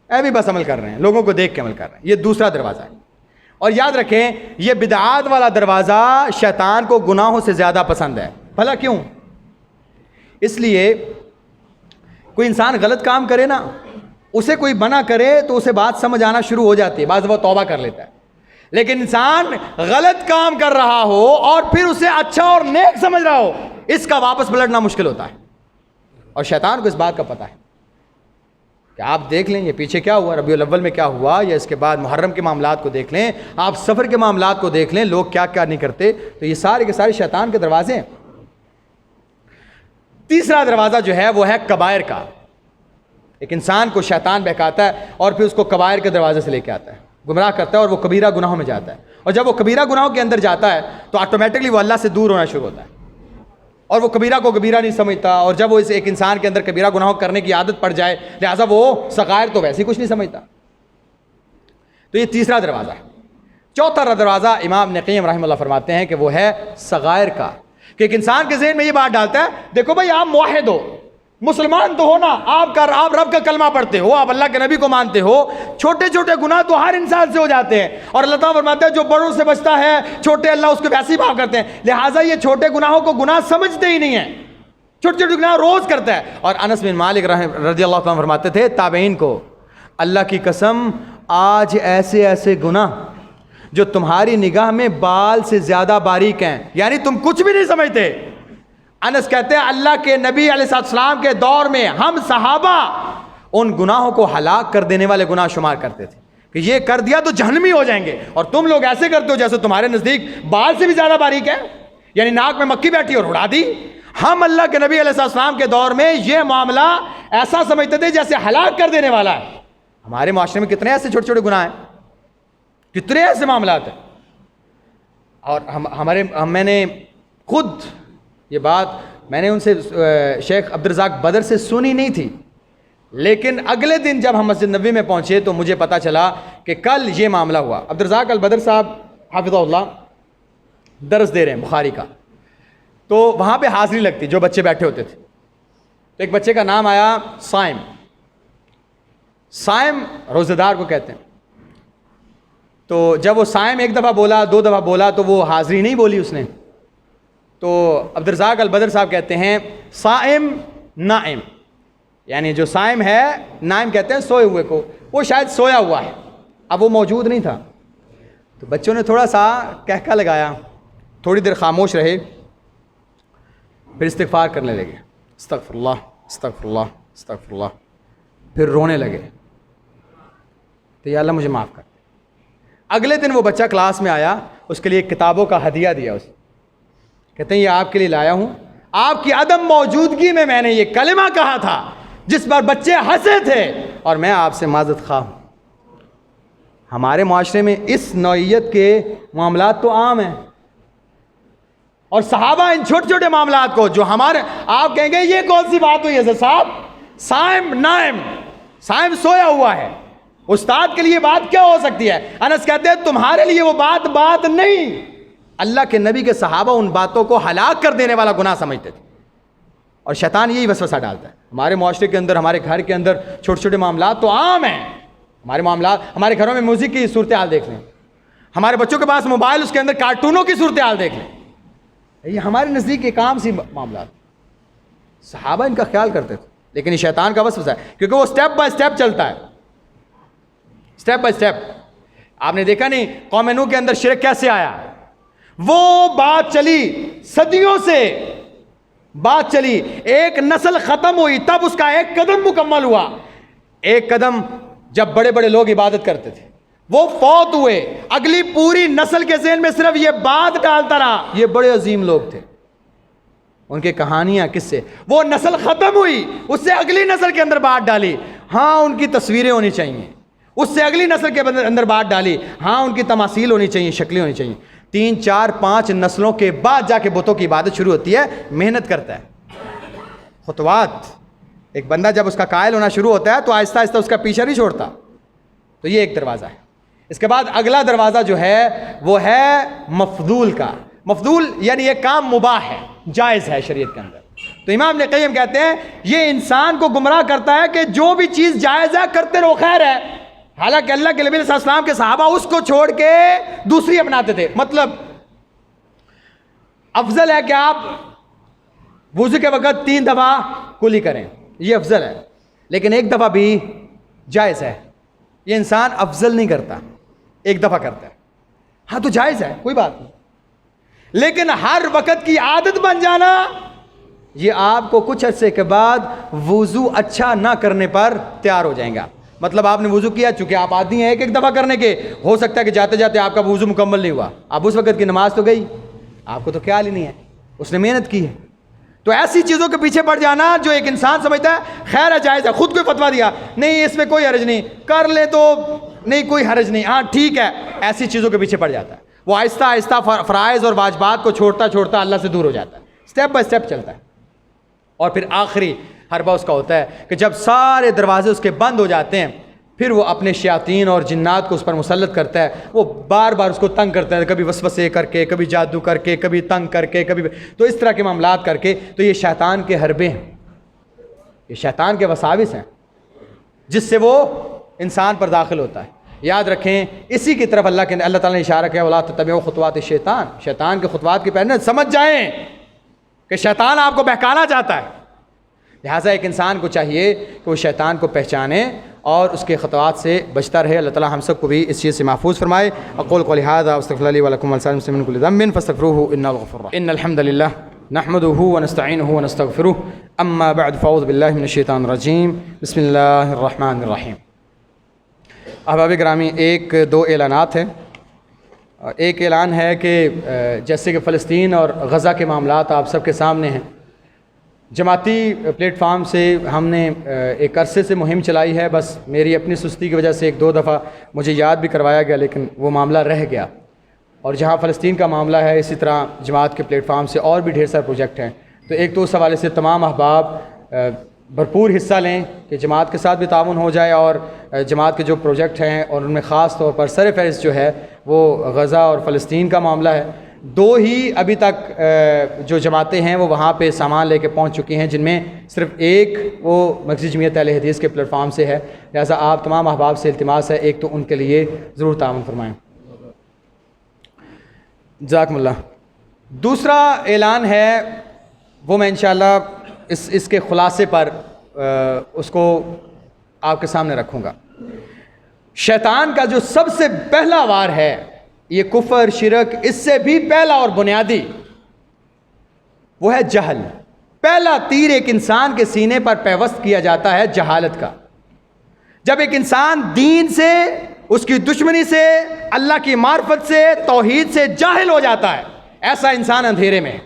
اے بھی بس عمل کر رہے ہیں, لوگوں کو دیکھ کے عمل کر رہے ہیں. یہ دوسرا دروازہ ہے. اور یاد رکھیں یہ بدعات والا دروازہ شیطان کو گناہوں سے زیادہ پسند ہے. بھلا کیوں؟ اس لیے کوئی انسان غلط کام کرے نا, اسے کوئی منع کرے تو اسے بات سمجھ آنا شروع ہو جاتی ہے, بعض وہ توبہ کر لیتا ہے. لیکن انسان غلط کام کر رہا ہو اور پھر اسے اچھا اور نیک سمجھ رہا ہو, اس کا واپس پلٹنا مشکل ہوتا ہے. اور شیطان کو اس بات کا پتہ ہے کہ آپ دیکھ لیں یہ پیچھے کیا ہوا, ربیع الاول میں کیا ہوا, یا اس کے بعد محرم کے معاملات کو دیکھ لیں, آپ سفر کے معاملات کو دیکھ لیں, لوگ کیا کیا نہیں کرتے. تو یہ سارے کے سارے شیطان کے دروازے ہیں. تیسرا دروازہ جو ہے وہ ہے کبائر کا. ایک انسان کو شیطان بہکاتا ہے اور پھر اس کو کبائر کے دروازے سے لے کے آتا ہے, گمراہ کرتا ہے اور وہ کبیرہ گناہوں میں جاتا ہے. اور جب وہ کبیرہ گناہوں کے اندر جاتا ہے تو آٹومیٹکلی وہ اللہ سے دور ہونا شروع ہوتا ہے, اور وہ کبیرہ کو کبیرہ نہیں سمجھتا. اور جب وہ اس ایک انسان کے اندر کبیرہ گناہوں کرنے کی عادت پڑ جائے, لہٰذا وہ صغائر تو ویسے ہی کچھ نہیں سمجھتا. تو یہ تیسرا دروازہ ہے. چوتھا دروازہ امام ابن قیم رحمہ اللہ فرماتے ہیں کہ وہ ہے صغائر کا, کہ ایک انسان کے ذہن میں یہ بات ڈالتا ہے, دیکھو بھائی آپ موحد ہو, مسلمان تو ہو نا, آپ رب کا کلمہ پڑھتے ہو, آپ اللہ کے نبی کو مانتے ہو, چھوٹے چھوٹے گناہ تو ہر انسان سے ہو جاتے ہیں, اور اللہ تعالیٰ فرماتا ہے جو بڑوں سے بچتا ہے چھوٹے اللہ اس کو ویسے ہی معاف کرتے ہیں. لہٰذا یہ چھوٹے گناہوں کو گناہ سمجھتے ہی نہیں ہیں, چھوٹے چھوٹے گناہ روز کرتا ہے. اور انس بن مالک رضی اللہ عنہ فرماتے تھے تابعین کو, اللہ کی قسم آج ایسے ایسے گناہ جو تمہاری نگاہ میں بال سے زیادہ باریک ہیں, یعنی تم کچھ بھی نہیں سمجھتے. انس کہتے ہیں اللہ کے نبی علیہ السلام کے دور میں ہم صحابہ ان گناہوں کو ہلاک کر دینے والے گناہ شمار کرتے تھے کہ یہ کر دیا تو جہنمی ہو جائیں گے, اور تم لوگ ایسے کرتے ہو جیسے تمہارے نزدیک بال سے بھی زیادہ باریک ہے, یعنی ناک میں مکھی بیٹھی اور اڑا دی. ہم اللہ کے نبی علیہ السلام کے دور میں یہ معاملہ ایسا سمجھتے تھے جیسے ہلاک کر دینے والا ہے. ہمارے معاشرے میں کتنے ایسے چھوٹے چھوٹے گناہ ہیں, کتنے ایسے معاملات ہیں. اور میں نے خود یہ بات میں نے ان سے شیخ عبدالرزاق بدر سے سنی نہیں تھی, لیکن اگلے دن جب ہم مسجد نبوی میں پہنچے تو مجھے پتا چلا کہ کل یہ معاملہ ہوا. عبدالرزاق البدر صاحب حافظہ اللہ درس دے رہے ہیں بخاری کا, تو وہاں پہ حاضری لگتی جو بچے بیٹھے ہوتے تھے. تو ایک بچے کا نام آیا سائم. سائم روزہ دار کو کہتے ہیں. تو جب وہ سائم ایک دفعہ بولا, 2 دفعہ بولا, تو وہ حاضری نہیں بولی اس نے. تو عبدالرزاق البدر صاحب کہتے ہیں صائم نائم, یعنی جو صائم ہے, نائم کہتے ہیں سوئے ہوئے کو, وہ شاید سویا ہوا ہے, اب وہ موجود نہیں تھا. تو بچوں نے تھوڑا سا کہکا لگایا, تھوڑی دیر خاموش رہے, پھر استغفار کرنے لگے, استغفر اللہ استغفر اللہ استغفر اللہ, پھر رونے لگے. تو یا اللہ مجھے معاف کر. اگلے دن وہ بچہ کلاس میں آیا, اس کے لیے کتابوں کا ہدیہ دیا. اسے کہتے ہیں یہ آپ کے لیے لایا ہوں, آپ کی عدم موجودگی میں نے یہ کلمہ کہا تھا جس پر بچے ہنسے تھے, اور میں آپ سے معذرت خواہ ہوں. ہمارے معاشرے میں اس نوعیت کے معاملات تو عام ہیں, اور صحابہ ان چھوٹے چھوٹے معاملات کو جو ہمارے, آپ کہیں گے یہ کون سی بات ہوئی ہے صاحب, صائم نائم, صائم سویا ہوا ہے, استاد کے لیے بات کیا ہو سکتی ہے؟ انس کہتے ہیں تمہارے لیے وہ بات نہیں. اللہ کے نبی کے صحابہ ان باتوں کو ہلاک کر دینے والا گناہ سمجھتے تھے, اور شیطان یہی وسوسہ ڈالتا ہے. ہمارے معاشرے کے اندر, ہمارے گھر کے اندر چھوٹے چھوٹے معاملات تو عام ہیں. ہمارے معاملات, ہمارے گھروں میں میوزک کی صورتحال دیکھ لیں, ہمارے بچوں کے پاس موبائل, اس کے اندر کارٹونوں کی صورتحال دیکھ لیں. یہ ہمارے نزدیک ایک عام سی معاملات. صحابہ ان کا خیال کرتے تھے, لیکن یہ شیطان کا وسوسہ ہے, کیونکہ وہ سٹیپ بائی سٹیپ چلتا ہے, سٹیپ بائی سٹیپ. آپ نے دیکھا نہیں قوم نوح کے اندر شرک کیسے آیا, وہ بات چلی, صدیوں سے بات چلی, ایک نسل ختم ہوئی تب اس کا ایک قدم مکمل ہوا. ایک قدم جب بڑے بڑے لوگ عبادت کرتے تھے, وہ فوت ہوئے, اگلی پوری نسل کے ذہن میں صرف یہ بات ڈالتا رہا, یہ بڑے عظیم لوگ تھے, ان کی کہانیاں کس سے. وہ نسل ختم ہوئی, اس سے اگلی نسل کے اندر بات ڈالی, ہاں ان کی تصویریں ہونی چاہیے. اس سے اگلی نسل کے اندر بات ڈالی, ہاں ان کی تماثیل ہونی چاہیے, شکلیں ہونی چاہیے. 3 4 5 نسلوں کے بعد جا کے بتوں کی عبادت شروع ہوتی ہے. محنت کرتا ہے, خطوات. ایک بندہ جب اس کا قائل ہونا شروع ہوتا ہے تو آہستہ آہستہ اس کا پیچھا نہیں چھوڑتا. تو یہ ایک دروازہ ہے. اس کے بعد اگلا دروازہ جو ہے وہ ہے مفضول کا. مفضول یعنی یہ کام مباح ہے, جائز ہے شریعت کے اندر. تو امام ابن قیم کہتے ہیں یہ انسان کو گمراہ کرتا ہے کہ جو بھی چیز جائز ہے کرتے رہو, خیر ہے. حالانکہ اللہ کے نبی صلی اللہ علیہ وسلم کے صحابہ اس کو چھوڑ کے دوسری اپناتے تھے. مطلب افضل ہے کہ آپ وضو کے وقت 3 دفعہ کلی کریں, یہ افضل ہے, لیکن 1 دفعہ بھی جائز ہے. یہ انسان افضل نہیں کرتا, 1 دفعہ کرتا ہے. ہاں تو جائز ہے, کوئی بات نہیں, لیکن ہر وقت کی عادت بن جانا یہ آپ کو کچھ عرصے کے بعد وضو اچھا نہ کرنے پر تیار ہو جائیں گا. مطلب آپ نے وضو کیا, چونکہ آپ عادی ہیں 1 دفعہ کرنے کے, ہو سکتا ہے کہ جاتے جاتے آپ کا وضو مکمل نہیں ہوا, اب اس وقت کی نماز تو گئی, آپ کو تو خیال ہی نہیں ہے, اس نے محنت کی ہے. تو ایسی چیزوں کے پیچھے پڑ جانا جو ایک انسان سمجھتا ہے خیر ہے, جائز ہے, خود کوئی فتویٰ دیا نہیں اس میں کوئی حرج نہیں, کر لے تو نہیں کوئی حرج نہیں, ہاں ٹھیک ہے, ایسی چیزوں کے پیچھے پڑ جاتا ہے. وہ آہستہ آہستہ فرائض اور واجبات کو چھوڑتا چھوڑتا اللہ سے دور ہو جاتا ہے, سٹیپ بائی سٹیپ چلتا ہے. اور پھر آخری حربہ اس کا ہوتا ہے کہ جب سارے دروازے اس کے بند ہو جاتے ہیں پھر وہ اپنے شیاطین اور جنات کو اس پر مسلط کرتا ہے. وہ بار بار اس کو تنگ کرتا ہے, کبھی وسوسے کر کے, کبھی جادو کر کے, کبھی تنگ کر کے, کبھی تو اس طرح کے معاملات کر کے. تو یہ شیطان کے حربے ہیں, یہ شیطان کے وساوس ہیں جس سے وہ انسان پر داخل ہوتا ہے. یاد رکھیں اسی کی طرف اللہ تعالیٰ نے اشارہ کیا وَلَا تَتَّبِعُوا خُطُوَاتِ الشَّيْطَانِ. شیطان کے خطوات کی پہلے سمجھ جائیں کہ شیطان آپ کو بہکانا چاہتا ہے. لہٰذا ایک انسان کو چاہیے کہ وہ شیطان کو پہچانے اور اس کے خطوات سے بچتا رہے. اللہ تعالیٰ ہم سب کو بھی اس چیز سے محفوظ فرمائے. اقول قولی ھذا واستغفر لي ولكم ولسائر المسلمين من كل ذنب فاستغفروه انه غفور رحيم. ان الحمد لله نحمده ونستعينه ونستغفره. اما بعد فاعوذ بالله من الشیطان الرجیم. بسم اللہ الرحمن الرحیم. احباب گرامی, 1-2 اعلانات ہیں. ایک اعلان ہے کہ جیسے کہ فلسطین اور غزہ کے معاملات آپ سب کے سامنے ہیں, جماعتی پلیٹ فارم سے ہم نے ایک عرصے سے مہم چلائی ہے. بس میری اپنی سستی کی وجہ سے 1-2 دفعہ مجھے یاد بھی کروایا گیا لیکن وہ معاملہ رہ گیا. اور جہاں فلسطین کا معاملہ ہے اسی طرح جماعت کے پلیٹ فارم سے اور بھی ڈھیر سارے پروجیکٹ ہیں. تو ایک تو اس حوالے سے تمام احباب بھرپور حصہ لیں کہ جماعت کے ساتھ بھی تعاون ہو جائے, اور جماعت کے جو پروجیکٹ ہیں اور ان میں خاص طور پر سر فہرست جو ہے وہ غزہ اور فلسطین کا معاملہ ہے. 2 ہی ابھی تک جو جماعتیں ہیں وہ وہاں پہ سامان لے کے پہنچ چکی ہیں, جن میں صرف ایک وہ مرکزی جمعیت اہل حدیث کے پلیٹ فارم سے ہے. لہٰذا آپ تمام احباب سے التماس ہے ایک تو ان کے لیے ضرور تعاون فرمائیں. جزاکم اللہ. دوسرا اعلان ہے وہ میں انشاءاللہ اس کے خلاصے پر اس کو آپ کے سامنے رکھوں گا. شیطان کا جو سب سے پہلا وار ہے یہ کفر شرک, اس سے بھی پہلا اور بنیادی وہ ہے جہل. پہلا تیر ایک انسان کے سینے پر پیوست کیا جاتا ہے جہالت کا. جب ایک انسان دین سے, اس کی دشمنی سے, اللہ کی معرفت سے, توحید سے جاہل ہو جاتا ہے, ایسا انسان اندھیرے میں,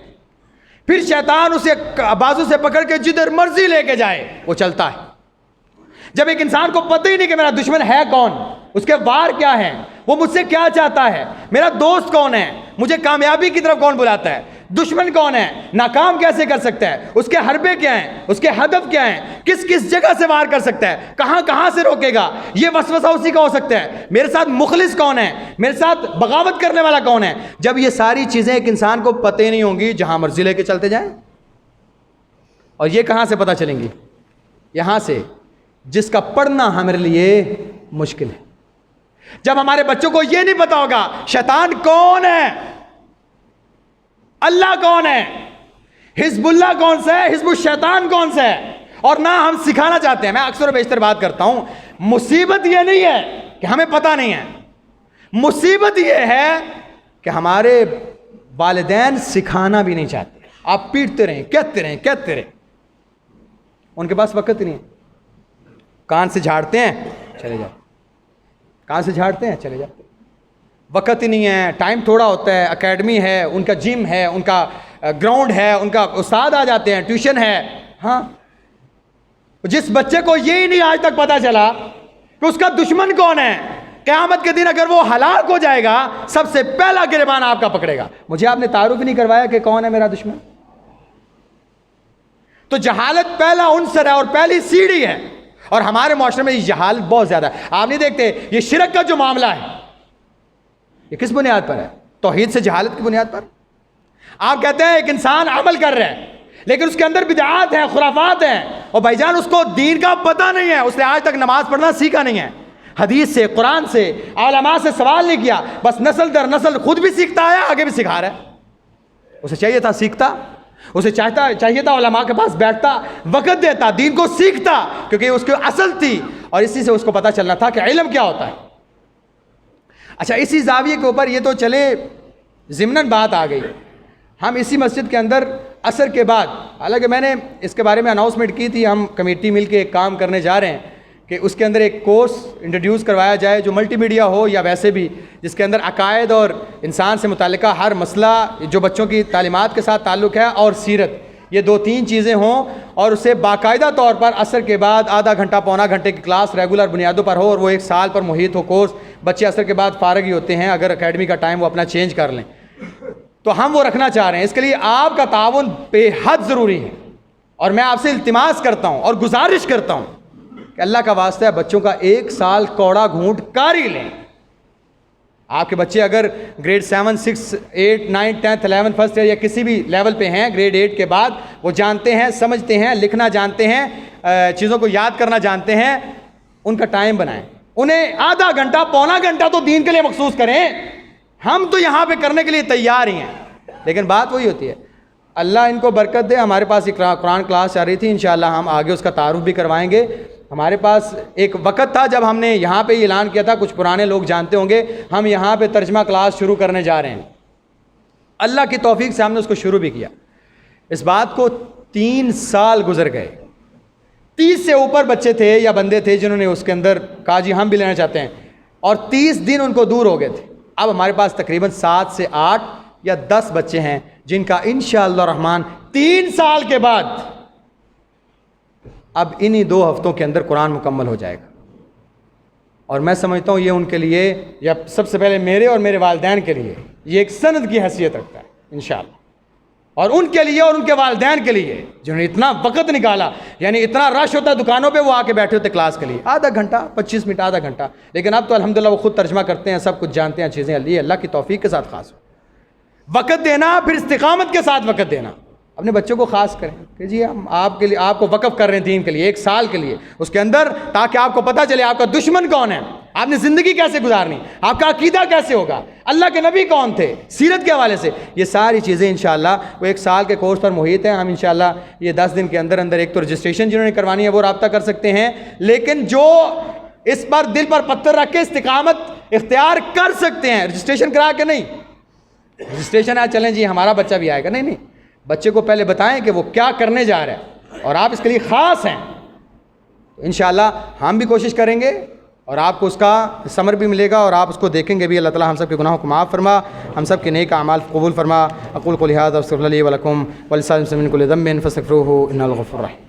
پھر شیطان اسے بازو سے پکڑ کے جدھر مرضی لے کے جائے وہ چلتا ہے. جب ایک انسان کو پتہ ہی نہیں کہ میرا دشمن ہے کون, اس کے وار کیا ہیں, وہ مجھ سے کیا چاہتا ہے, میرا دوست کون ہے, مجھے کامیابی کی طرف کون بلاتا ہے, دشمن کون ہے, ناکام کیسے کر سکتا ہے, اس کے حربے کیا ہیں, اس کے ہدف کیا ہیں, کس کس جگہ سے وار کر سکتا ہے, کہاں کہاں سے روکے گا, یہ وسوسہ اسی کا ہو سکتا ہے, میرے ساتھ مخلص کون ہے, میرے ساتھ بغاوت کرنے والا کون ہے. جب یہ ساری چیزیں ایک انسان کو پتہ ہی نہیں ہوں گی, جہاں مرضی لے کے چلتے جائیں. اور یہ کہاں سے پتہ چلیں گی, یہاں سے جس کا پڑھنا ہمارے لیے مشکل ہے. جب ہمارے بچوں کو یہ نہیں پتا ہوگا شیطان کون ہے, اللہ کون ہے, حزب اللہ کون سا ہے, حزب الشیطان کون سا ہے, اور نہ ہم سکھانا چاہتے ہیں. میں اکثر و بیشتر بات کرتا ہوں, مصیبت یہ نہیں ہے کہ ہمیں پتہ نہیں ہے, مصیبت یہ ہے کہ ہمارے والدین سکھانا بھی نہیں چاہتے. آپ پیٹتے رہیں, کہتے رہیں, ان کے پاس وقت نہیں ہے. کان سے جھاڑتے ہیں چلے جاتے, کان سے جھاڑتے ہیں چلے جاتے, وقت ہی نہیں ہے, ٹائم تھوڑا ہوتا ہے. اکیڈمی ہے, ان کا جم ہے, ان کا گراؤنڈ ہے, ان کا استاد آ جاتے ہیں, ٹیوشن ہے. ہاں, جس بچے کو یہی نہیں آج تک پتا چلا کہ اس کا دشمن کون ہے, قیامت کے دن اگر وہ ہلاک ہو جائے گا سب سے پہلا گریبان آپ کا پکڑے گا. مجھے آپ نے تعارف نہیں کروایا کہ کون ہے میرا دشمن. تو جہالت پہلا عنصر ہے اور پہلی سیڑھی ہے, اور ہمارے معاشرے میں یہ جہالت بہت زیادہ ہے. آپ نہیں دیکھتے یہ شرک کا جو معاملہ ہے یہ کس بنیاد پر ہے؟ توحید سے جہالت کی بنیاد پر. آپ کہتے ہیں ایک انسان عمل کر رہا ہے لیکن اس کے اندر بدعات ہیں, خرافات ہیں, اور بھائی جان اس کو دین کا پتہ نہیں ہے, اس نے آج تک نماز پڑھنا سیکھا نہیں ہے, حدیث سے, قرآن سے, علماء سے سوال نہیں کیا, بس نسل در نسل خود بھی سیکھتا آیا, آگے بھی سکھا رہا ہے. اسے چاہیے تھا سیکھتا, اسے چاہیے تھا علماء کے پاس بیٹھتا, وقت دیتا, دین کو سیکھتا, کیونکہ اس کی اصل تھی اور اسی سے اس کو پتہ چلنا تھا کہ علم کیا ہوتا ہے. اچھا, اسی زاویے کے اوپر یہ تو چلے ضمناً بات آ گئی. ہم اسی مسجد کے اندر عصر کے بعد, حالانکہ میں نے اس کے بارے میں اناؤنسمنٹ کی تھی, ہم کمیٹی مل کے ایک کام کرنے جا رہے ہیں کہ اس کے اندر ایک کورس انٹروڈیوس کروایا جائے جو ملٹی میڈیا ہو یا ویسے بھی, جس کے اندر عقائد اور انسان سے متعلقہ ہر مسئلہ جو بچوں کی تعلیمات کے ساتھ تعلق ہے اور سیرت, یہ 2-3 چیزیں ہوں, اور اسے باقاعدہ طور پر عصر کے بعد آدھا گھنٹہ پونا گھنٹے کی کلاس ریگولر بنیادوں پر ہو, اور وہ 1 سال پر محیط ہو کورس. بچے عصر کے بعد فارغ ہی ہوتے ہیں, اگر اکیڈمی کا ٹائم وہ اپنا چینج کر لیں, تو ہم وہ رکھنا چاہ رہے ہیں. اس کے لیے آپ کا تعاون بے حد ضروری ہے, اور میں آپ سے التماس کرتا ہوں اور گزارش کرتا ہوں کہ اللہ کا واسطہ ہے بچوں کا 1 سال کوڑا گھونٹ کر ہی لیں. آپ کے بچے اگر گریڈ 7, 6, 8, 9, 10, 11 فرسٹ ایئر یا کسی بھی لیول پہ ہیں, گریڈ 8 کے بعد وہ جانتے ہیں, سمجھتے ہیں, لکھنا جانتے ہیں, چیزوں کو یاد کرنا جانتے ہیں, ان کا ٹائم بنائیں. انہیں آدھا گھنٹہ پونا گھنٹہ تو دین کے لیے مخصوص کریں. ہم تو یہاں پہ کرنے کے لیے تیار ہی ہیں, لیکن بات وہی ہوتی ہے. اللہ ان کو برکت دے. ہمارے پاس ایک قرآن کلاس چل رہی تھی, انشاءاللہ ہم آگے اس کا تعارف بھی کروائیں گے. ہمارے پاس ایک وقت تھا جب ہم نے یہاں پہ اعلان کیا تھا, کچھ پرانے لوگ جانتے ہوں گے, ہم یہاں پہ ترجمہ کلاس شروع کرنے جا رہے ہیں. اللہ کی توفیق سے ہم نے اس کو شروع بھی کیا. اس بات کو 3 سال گزر گئے. 30 سے اوپر بچے تھے یا بندے تھے جنہوں نے اس کے اندر کہا جی ہم بھی لینا چاہتے ہیں, اور 30 دن ان کو دور ہو گئے تھے. اب ہمارے پاس تقریباً 7 سے 8 یا 10 بچے ہیں جن کا انشاءاللہ الرحمن 3 سال کے بعد اب انہی 2 ہفتوں کے اندر قرآن مکمل ہو جائے گا. اور میں سمجھتا ہوں یہ ان کے لیے, یا سب سے پہلے میرے اور میرے والدین کے لیے, یہ ایک سند کی حیثیت رکھتا ہے انشاءاللہ. اور ان کے لیے اور ان کے والدین کے لیے جنہوں نے اتنا وقت نکالا, یعنی اتنا رش ہوتا ہے دکانوں پہ, وہ آ کے بیٹھے ہوتے کلاس کے لیے آدھا گھنٹہ 25 منٹ آدھا گھنٹہ, لیکن اب تو الحمدللہ وہ خود ترجمہ کرتے ہیں, سب کچھ جانتے ہیں چیزیں. یہ اللہ کی توفیق کے ساتھ خاص ہو. وقت دینا, پھر استقامت کے ساتھ وقت دینا. اپنے بچوں کو خاص کریں کہ جی ہم آپ کے لیے, آپ کو وقف کر رہے ہیں دین کے لیے 1 سال کے لیے, اس کے اندر تاکہ آپ کو پتہ چلے آپ کا دشمن کون ہے, آپ نے زندگی کیسے گزارنی, آپ کا عقیدہ کیسے ہوگا, اللہ کے نبی کون تھے, سیرت کے حوالے سے. یہ ساری چیزیں انشاءاللہ وہ 1 سال کے کورس پر محیط ہیں. ہم انشاءاللہ یہ 10 دن کے اندر ایک تو رجسٹریشن جنہوں نے کروانی ہے وہ رابطہ کر سکتے ہیں, لیکن جو اس پر دل پر پتھر رکھ کے استقامت اختیار کر سکتے ہیں, رجسٹریشن کرا کے نہیں, رجسٹریشن آج چلیں جی ہمارا بچہ بھی آئے گا, نہیں, بچے کو پہلے بتائیں کہ وہ کیا کرنے جا رہا ہے اور آپ اس کے لیے خاص ہیں. انشاءاللہ ہم بھی کوشش کریں گے اور آپ کو اس کا ثمر بھی ملے گا اور آپ اس کو دیکھیں گے بھی. اللہ تعالیٰ ہم سب کے گناہوں کو معاف فرما, ہم سب کے نیک اعمال قبول فرما. اقول قولی ھذا واستغفر اللہ لی ولکم ولسائر المسلمین من کل ذنب فاستغفروہ انہ هو الغفور الرحیم.